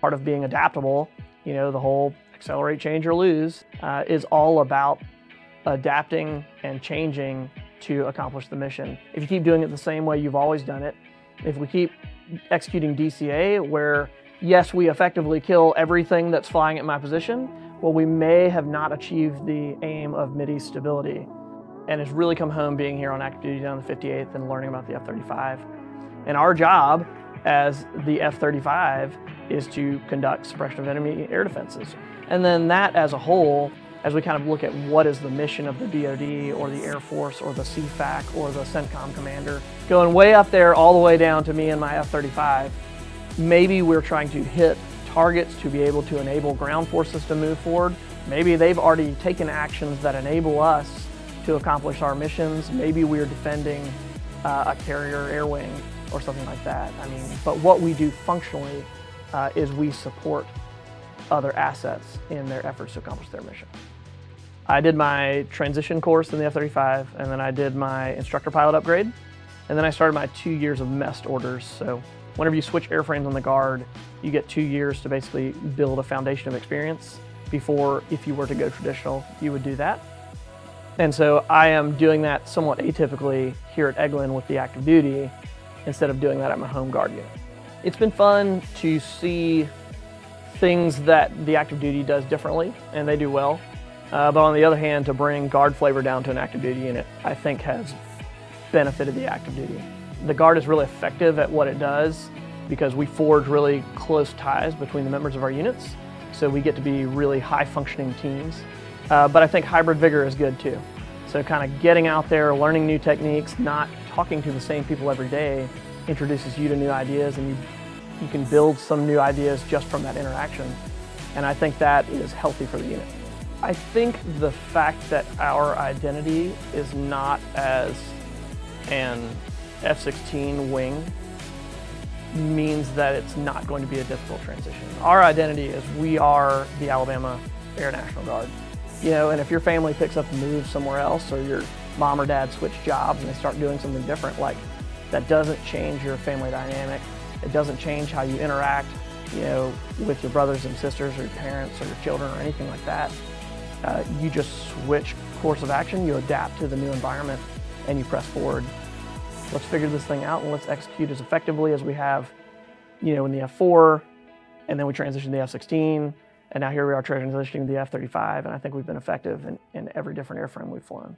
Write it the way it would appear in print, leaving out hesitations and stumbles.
Part of being adaptable, the whole accelerate, change, or lose, is all about adapting and changing to accomplish the mission. If you keep doing it the same way you've always done it, if we keep executing DCA where, yes, we effectively kill everything that's flying at my position, well, we may have not achieved the aim of Mideast stability. And it's really come home being here on active duty down the 58th and learning about the F-35. And our job as the F-35 is to conduct suppression of enemy air defenses. And then that as a whole, as we kind of look at what is the mission of the DoD or the Air Force or the CFAC or the CENTCOM commander, going way up there all the way down to me and my F-35, maybe we're trying to hit targets to be able to enable ground forces to move forward. Maybe they've already taken actions that enable us to accomplish our missions. Maybe we're defending a carrier air wing or something like that. But what we do functionally is we support other assets in their efforts to accomplish their mission. I did my transition course in the F-35, and then I did my instructor pilot upgrade, and then I started my 2 years of MEST orders. So whenever you switch airframes on the Guard, you get 2 years to basically build a foundation of experience before, if you were to go traditional, you would do that. And so I am doing that somewhat atypically here at Eglin with the active duty instead of doing that at my home Guard unit. It's been fun to see things that the active duty does differently, and they do well. But on the other hand, to bring Guard flavor down to an active duty unit, I think has benefited the active duty. The Guard is really effective at what it does because we forge really close ties between the members of our units, so we get to be really high-functioning teams. But I think hybrid vigor is good too. So kind of getting out there, learning new techniques, not talking to the same people every day introduces you to new ideas, and you can build some new ideas just from that interaction. And I think that is healthy for the unit. I think the fact that our identity is not as an F-16 wing means that it's not going to be a difficult transition. Our identity is we are the Alabama Air National Guard. And if your family picks up and moves somewhere else, or your mom or dad switch jobs and they start doing something different, that doesn't change your family dynamic. It doesn't change how you interact, with your brothers and sisters or your parents or your children or anything like that. You just switch course of action, you adapt to the new environment, and you press forward. Let's figure this thing out and let's execute as effectively as we have, in the F-4, and then we transition to the F-16, and now here we are transitioning to the F-35, and I think we've been effective in every different airframe we've flown.